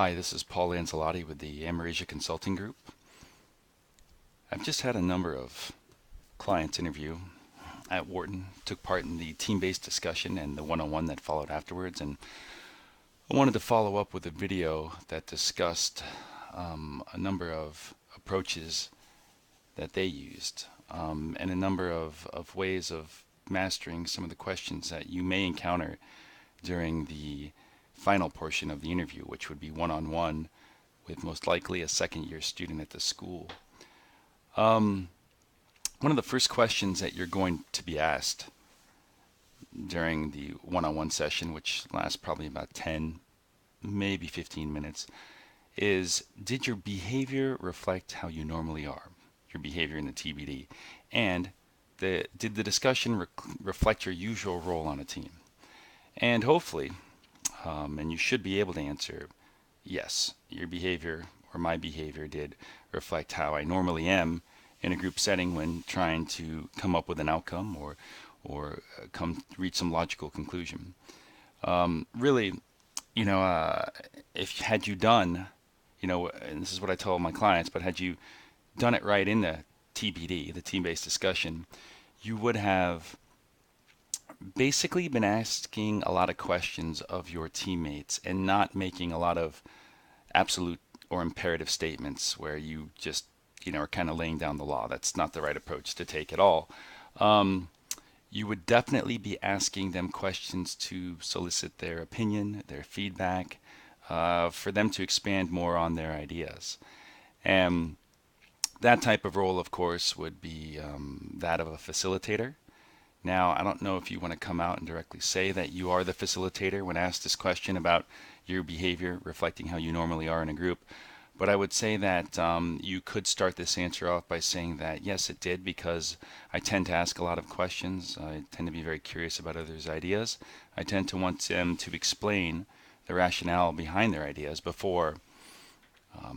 Hi, this is Paul Lanzillotti with the Amerasia Consulting Group. I've just had a number of clients interview at Wharton, took part in the team-based discussion and the one-on-one that followed afterwards, and I wanted to follow up with a video that discussed a number of approaches that they used and a number of ways of mastering some of the questions that you may encounter during the final portion of the interview, which would be one-on-one with most likely a second-year student at the school. Um, One of the first questions that you're going to be asked during the one-on-one session, which lasts probably about 10, maybe 15 minutes, is did your behavior reflect how you normally are? Your behavior in the TBD. And did the discussion reflect your usual role on a team? And hopefully, and you should be able to answer, yes, your behavior or my behavior did reflect how I normally am in a group setting when trying to come up with an outcome or come reach some logical conclusion. Really, you know, if had you done, and this is what I tell my clients, but had you done it right in the TBD, the team-based discussion, you would have basically been asking a lot of questions of your teammates and not making a lot of absolute or imperative statements where you just, are kind of laying down the law. That's not the right approach to take at all. Um, you would definitely be asking them questions to solicit their opinion, their feedback, for them to expand more on their ideas. And that type of role, of course, would be that of a facilitator. Now, I don't know if you want to come out and directly say that you are the facilitator when asked this question about your behavior reflecting how you normally are in a group, but I would say that you could start this answer off by saying that yes, it did, because I tend to ask a lot of questions. I tend to be very curious about others' ideas. I tend to want them to explain the rationale behind their ideas before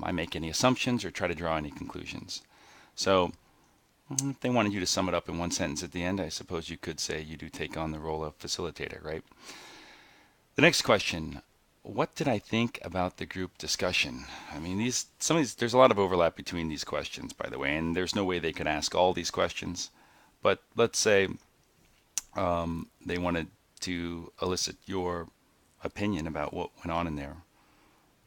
I make any assumptions or try to draw any conclusions. So, if they wanted you to sum it up in one sentence at the end, I suppose you could say you do take on the role of facilitator, right? The next question, what did I think about the group discussion? I mean, there's a lot of overlap between these questions, by the way, and there's no way they could ask all these questions. But let's say they wanted to elicit your opinion about what went on in there.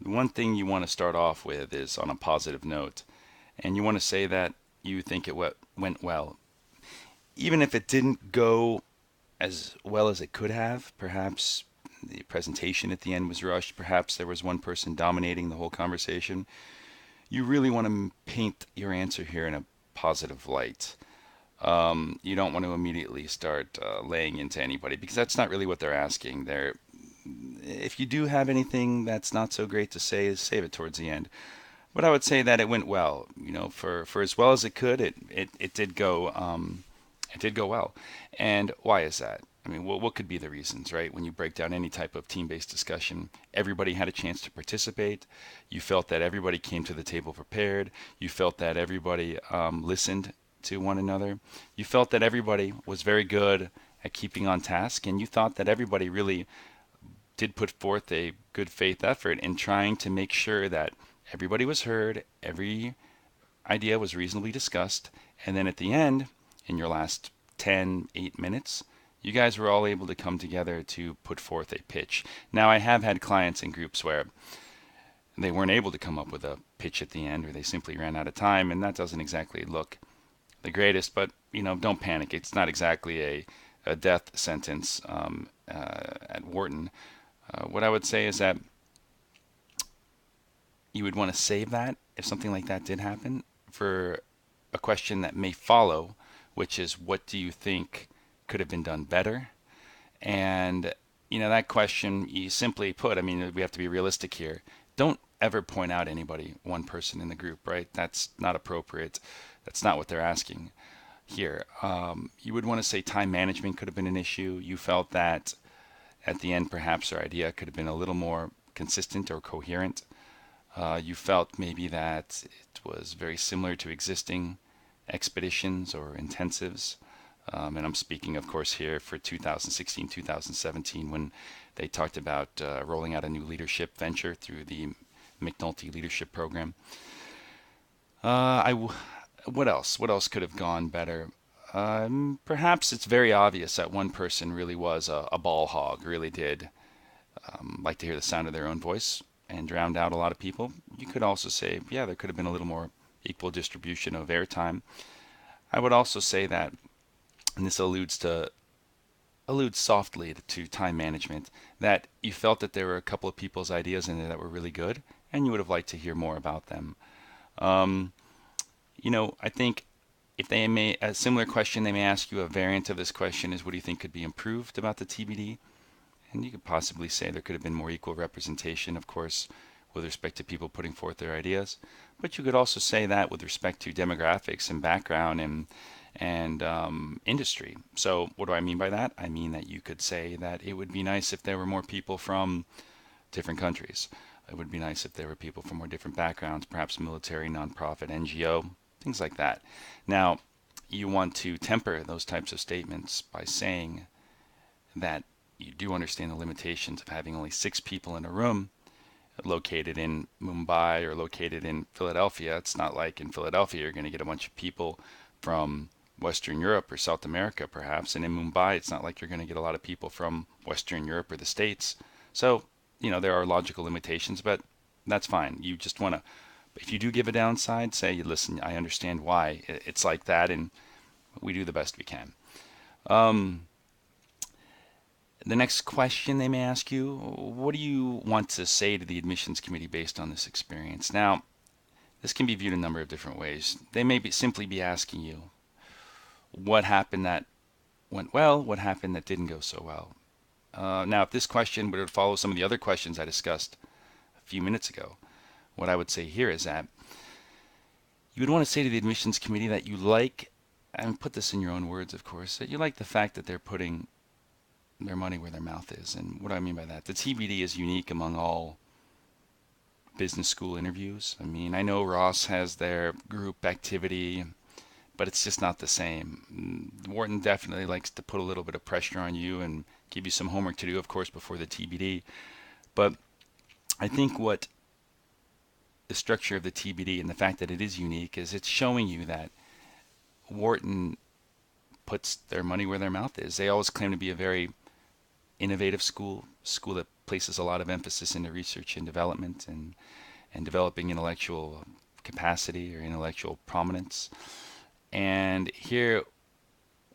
The one thing you want to start off with is on a positive note, and you want to say that you think it went well. Even if it didn't go as well as it could have, perhaps the presentation at the end was rushed, perhaps there was one person dominating the whole conversation, you really want to paint your answer here in a positive light. You don't want to immediately start laying into anybody, because that's not really what they're asking. If you do have anything that's not so great to say, save it towards the end. But I would say that it went well. For as well as it could, it did go well. And why is that? I mean, what could be the reasons, right? When you break down any type of team-based discussion, everybody had a chance to participate. You felt that everybody came to the table prepared. You felt that everybody listened to one another. You felt that everybody was very good at keeping on task, and you thought that everybody really did put forth a good faith effort in trying to make sure that everybody was heard, every idea was reasonably discussed, and then at the end, in your last 8 minutes, you guys were all able to come together to put forth a pitch. Now, I have had clients in groups where they weren't able to come up with a pitch at the end, or they simply ran out of time, and that doesn't exactly look the greatest, but don't panic. It's not exactly a death sentence at Wharton. What I would say is that you would want to save that, if something like that did happen, for a question that may follow, which is, what do you think could have been done better? And that question, you simply put, I mean, we have to be realistic here. Don't ever point out anybody, one person in the group, right? That's not appropriate. That's not what they're asking here. You would want to say time management could have been an issue. You felt that at the end, perhaps our idea could have been a little more consistent or coherent. You felt maybe that it was very similar to existing expeditions or intensives. And I'm speaking, of course, here for 2016, 2017, when they talked about rolling out a new leadership venture through the McNulty Leadership Program. What else? What else could have gone better? Perhaps it's very obvious that one person really was a ball hog, really did like to hear the sound of their own voice and drowned out a lot of people. You could also say, yeah, there could have been a little more equal distribution of airtime. I would also say that, and this alludes softly to time management, that you felt that there were a couple of people's ideas in there that were really good, and you would have liked to hear more about them. Um, I think if they may, a similar question, they may ask you a variant of this question is, what do you think could be improved about the TBD? And you could possibly say there could have been more equal representation, of course, with respect to people putting forth their ideas. But you could also say that with respect to demographics and background and industry. So what do I mean by that? I mean that you could say that it would be nice if there were more people from different countries. It would be nice if there were people from more different backgrounds, perhaps military, nonprofit, NGO, things like that. Now, you want to temper those types of statements by saying that you do understand the limitations of having only 6 people in a room located in Mumbai or located in Philadelphia. It's not like in Philadelphia you're going to get a bunch of people from Western Europe or South America, perhaps. And in Mumbai, it's not like you're going to get a lot of people from Western Europe or the States. So, there are logical limitations, but that's fine. You just want to, if you do give a downside, say, listen, I understand why it's like that, and we do the best we can. The next question they may ask you, what do you want to say to the admissions committee based on this experience? Now, this can be viewed a number of different ways. They may simply be asking you, what happened that went well, what happened that didn't go so well? Now, if this question would follow some of the other questions I discussed a few minutes ago, what I would say here is that you would want to say to the admissions committee that you like, and put this in your own words, of course, that you like the fact that they're putting their money where their mouth is. And what do I mean by that? The TBD is unique among all business school interviews. I mean, I know Ross has their group activity, but it's just not the same. Wharton definitely likes to put a little bit of pressure on you and give you some homework to do, of course, before the TBD. But I think what the structure of the TBD and the fact that it is unique is it's showing you that Wharton puts their money where their mouth is. They always claim to be a very innovative school that places a lot of emphasis into research and development and developing intellectual capacity or intellectual prominence. And here,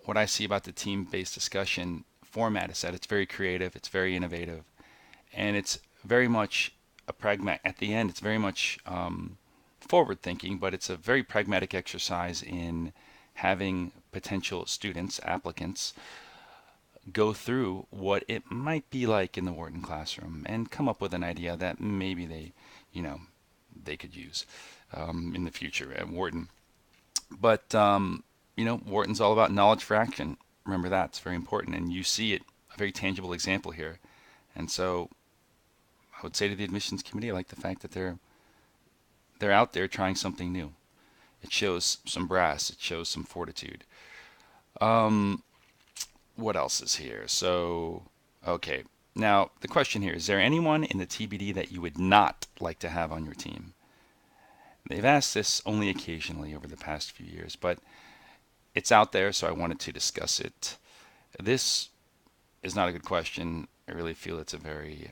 what I see about the team-based discussion format is that it's very creative, it's very innovative, and it's very much a pragmatic. At the end, it's very much forward-thinking, but it's a very pragmatic exercise in having potential students, applicants, go through what it might be like in the Wharton classroom and come up with an idea that maybe they could use in the future at Wharton. But Wharton's all about knowledge for action. Remember that, it's very important, and you see it, a very tangible example here. And so I would say to the admissions committee, I like the fact that they're out there trying something new. It shows some brass, it shows some fortitude. What else is here? So, okay. Now, the question here, is there anyone in the TBD that you would not like to have on your team? They've asked this only occasionally over the past few years, but it's out there, so I wanted to discuss it. This is not a good question. I really feel it's it's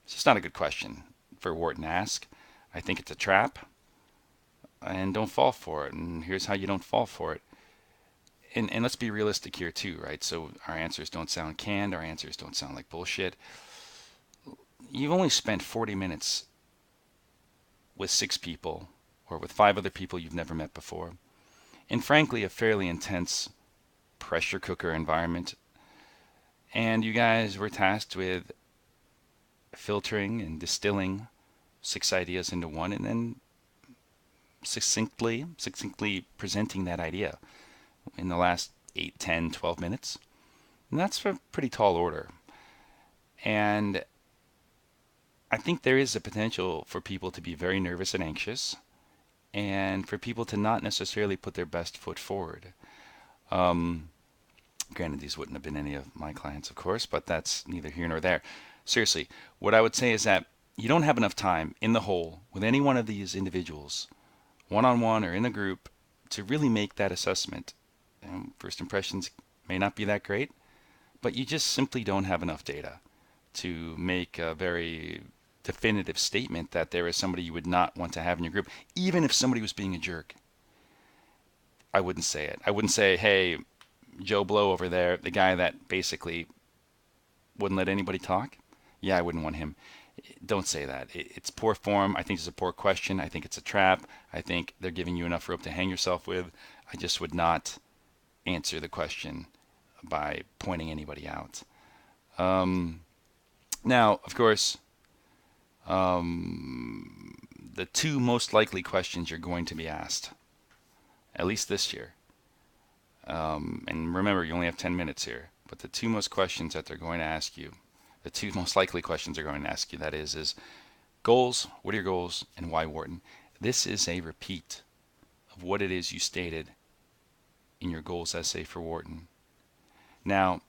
just not a good question for Wharton to ask. I think it's a trap, and don't fall for it. And here's how you don't fall for it. And let's be realistic here too, right? So our answers don't sound canned. Our answers don't sound like bullshit. You've only spent 40 minutes with 6 people or with 5 other people you've never met before. And frankly, a fairly intense pressure cooker environment. And you guys were tasked with filtering and distilling 6 ideas into one and then succinctly presenting that idea in the last 8, 10, 12 minutes. And that's a pretty tall order. And I think there is a potential for people to be very nervous and anxious, and for people to not necessarily put their best foot forward. Granted, these wouldn't have been any of my clients, of course, but that's neither here nor there. Seriously, what I would say is that you don't have enough time in the whole with any one of these individuals, one-on-one or in a group, to really make that assessment. First impressions may not be that great, but you just simply don't have enough data to make a very definitive statement that there is somebody you would not want to have in your group. Even if somebody was being a jerk, I wouldn't say it. I wouldn't say, hey, Joe Blow over there, the guy that basically wouldn't let anybody talk. Yeah, I wouldn't want him. Don't say that. It's poor form. I think it's a poor question. I think it's a trap. I think they're giving you enough rope to hang yourself with. I just would not answer the question by pointing anybody out. Now, of course, the two most likely questions you're going to be asked, at least this year, and remember, you only have 10 minutes here, but the two most questions that they're going to ask you, the two most likely questions they're going to ask you, that is goals, what are your goals, and why Wharton? This is a repeat of what it is you stated in your goals essay for Wharton. Now,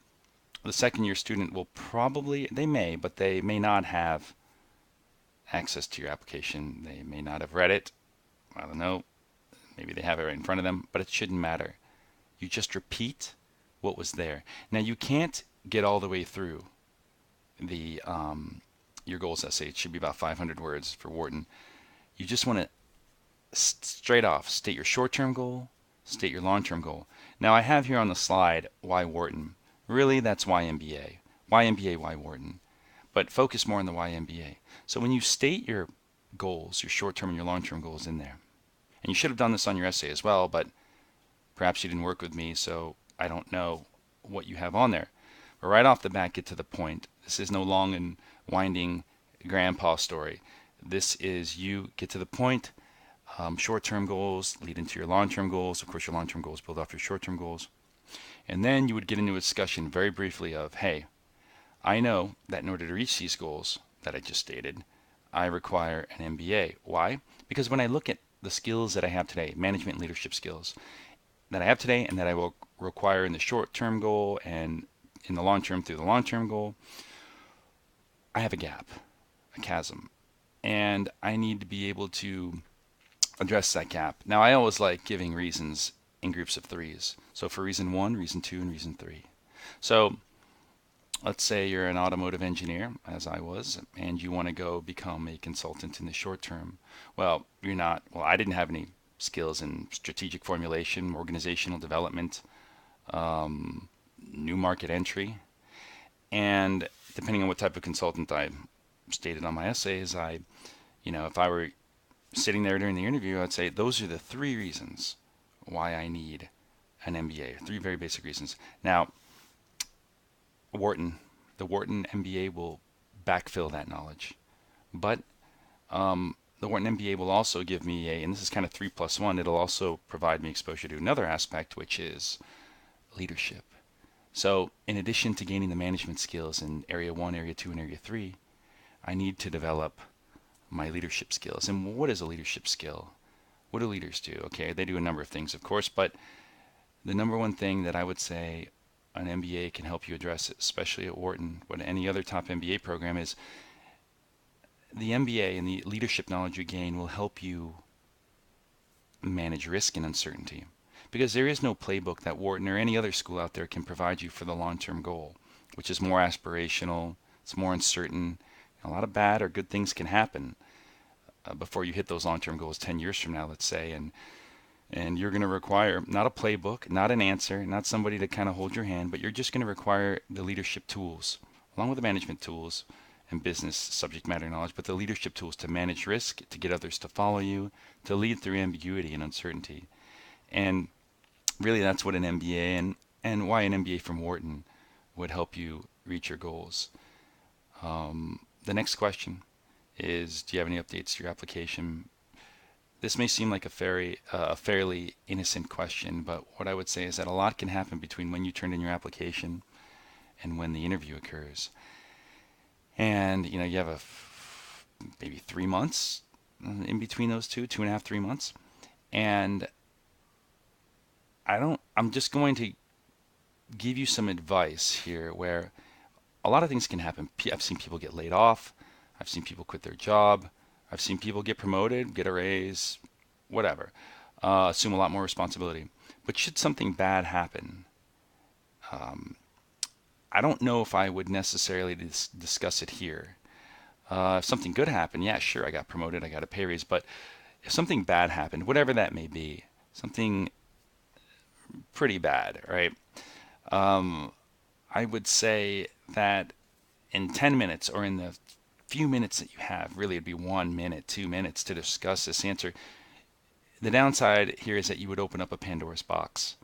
the second year student will probably, they may, but they may not have access to your application. They may not have read it. I don't know. Maybe they have it right in front of them, but it shouldn't matter. You just repeat what was there. Now, you can't get all the way through the your goals essay. It should be about 500 words for Wharton. You just want to straight off state your short-term goal, state your long-term goal. Now, I have here on the slide why Wharton. Really, that's why MBA. Why MBA, why Wharton? But focus more on the why MBA. So when you state your goals, your short-term and your long-term goals in there, and you should have done this on your essay as well, but perhaps you didn't work with me, so I don't know what you have on there. But right off the bat, get to the point. This is no long and winding grandpa story. This is you get to the point. Short-term goals lead into your long-term goals. Of course, your long-term goals build off your short-term goals. And then you would get into a discussion very briefly of, hey, I know that in order to reach these goals that I just stated, I require an MBA. Why? Because when I look at the skills that I have today, management and leadership skills that I have today and that I will require in the short-term goal and in the long-term through the long-term goal, I have a gap, a chasm, and I need to be able to address that gap. Now, I always like giving reasons in groups of threes. So for reason 1, reason 2, and reason 3. So let's say you're an automotive engineer, as I was, and you want to go become a consultant in the short term. Well, you're not. Well, I didn't have any skills in strategic formulation, organizational development, new market entry. And depending on what type of consultant I stated on my essays, if I were sitting there during the interview, I'd say those are the 3 reasons why I need an MBA. 3 very basic reasons. Now, the Wharton MBA will backfill that knowledge, but the Wharton MBA will also give me and this is kind of 3+1, it'll also provide me exposure to another aspect, which is leadership. So in addition to gaining the management skills in area 1, area 2, and area 3, I need to develop my leadership skills. And what is a leadership skill? What do leaders do? Okay, they do a number of things, of course, but the number one thing that I would say an MBA can help you address, especially at Wharton, but any other top MBA program, is the MBA and the leadership knowledge you gain will help you manage risk and uncertainty. Because there is no playbook that Wharton or any other school out there can provide you for the long-term goal, which is more aspirational, it's more uncertain. A lot of bad or good things can happen before you hit those long-term goals 10 years from now, let's say, and you're going to require not a playbook, not an answer, not somebody to kind of hold your hand, but you're just going to require the leadership tools, along with the management tools and business subject matter knowledge, but the leadership tools to manage risk, to get others to follow you, to lead through ambiguity and uncertainty. And really that's what an MBA and why an MBA from Wharton would help you reach your goals. The next question is, do you have any updates to your application? This may seem like a fairly innocent question, but what I would say is that a lot can happen between when you turn in your application and when the interview occurs. And you have maybe 3 months in between those two, 2.5, 3 months. And I'm just going to give you some advice here where a lot of things can happen. I've seen people get laid off. I've seen people quit their job. I've seen people get promoted, get a raise, whatever, assume a lot more responsibility. But should something bad happen, um, I don't know if I would necessarily discuss it here. If something good happened, yeah, sure, I got promoted, I got a pay raise. But if something bad happened, whatever that may be, something pretty bad, right? Um, I would say that in 10 minutes or in the few minutes that you have, really it'd be 1 minute, 2 minutes to discuss this answer. The downside here is that you would open up a Pandora's box.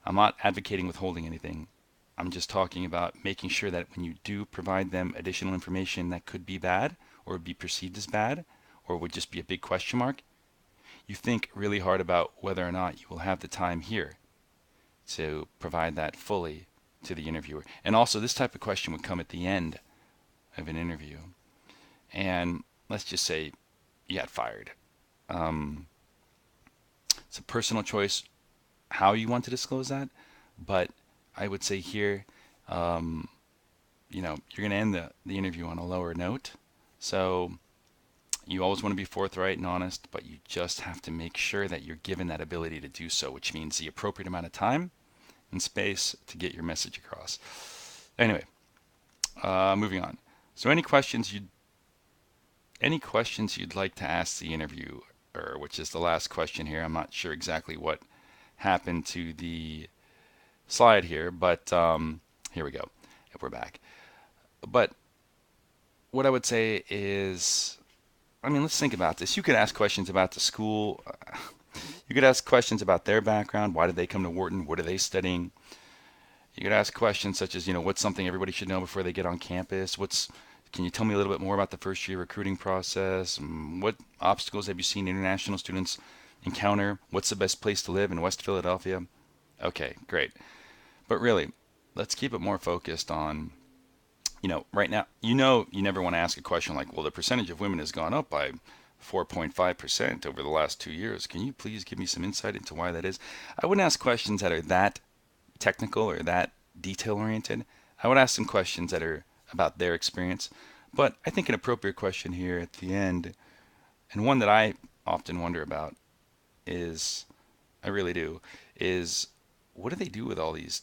I'm not advocating withholding anything. I'm just talking about making sure that when you do provide them additional information that could be bad or would be perceived as bad or would just be a big question mark, you think really hard about whether or not you will have the time here to provide that fully to the interviewer. And also, this type of question would come at the end of an interview. And let's just say you got fired. Um, it's a personal choice how you want to disclose that, but I would say here, um, you're going to end the interview on a lower note. So you always want to be forthright and honest, but you just have to make sure that you're given that ability to do so, which means the appropriate amount of time and space to get your message across. Anyway, moving on. So any questions you'd like to ask the interviewer, which is the last question here. I'm not sure exactly what happened to the slide here, but here we go. If we're back. But what I would say is, let's think about this. You could ask questions about the school. You could ask questions about their background. Why did they come to Wharton? What are they studying? You could ask questions such as, what's something everybody should know before they get on campus? Can you tell me a little bit more about the first year recruiting process? What obstacles have you seen international students encounter? What's the best place to live in West Philadelphia? Okay, great. But really, let's keep it more focused on, right now, you never want to ask a question like, well, the percentage of women has gone up by 4.5% over the last 2 years. Can you please give me some insight into why that is? I wouldn't ask questions that are that technical or that detail oriented. I would ask some questions that are about their experience. But I think an appropriate question here at the end, and one that I often wonder about is, I really do, is what do they do with all these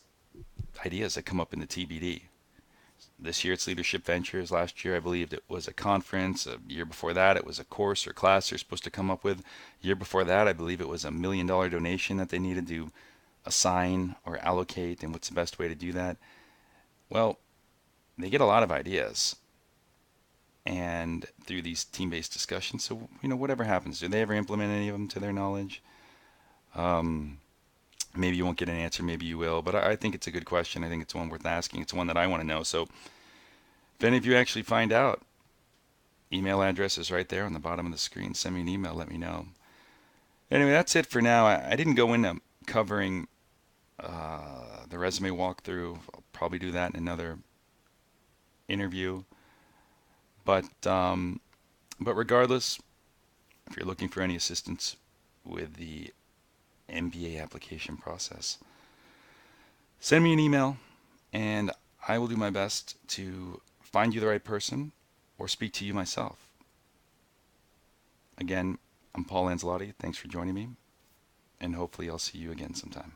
ideas that come up in the TBD? This year it's Leadership Ventures. Last year I believed it was a conference. A year before that it was a course or class they're supposed to come up with. A year before that I believe it was $1 million donation that they needed to assign or allocate, and what's the best way to do that? Well, they get a lot of ideas and through these team-based discussions. So, whatever happens, do they ever implement any of them to their knowledge? Maybe you won't get an answer, maybe you will, but I think it's a good question. I think it's one worth asking. It's one that I want to know. So if any of you actually find out, email address is right there on the bottom of the screen. Send me an email, let me know. Anyway, that's it for now. I didn't go into covering the resume walkthrough. I'll probably do that in another interview. But regardless, if you're looking for any assistance with the MBA application process, send me an email and I will do my best to find you the right person or speak to you myself. Again, I'm Paul Lanzillotti. Thanks for joining me, and hopefully I'll see you again sometime.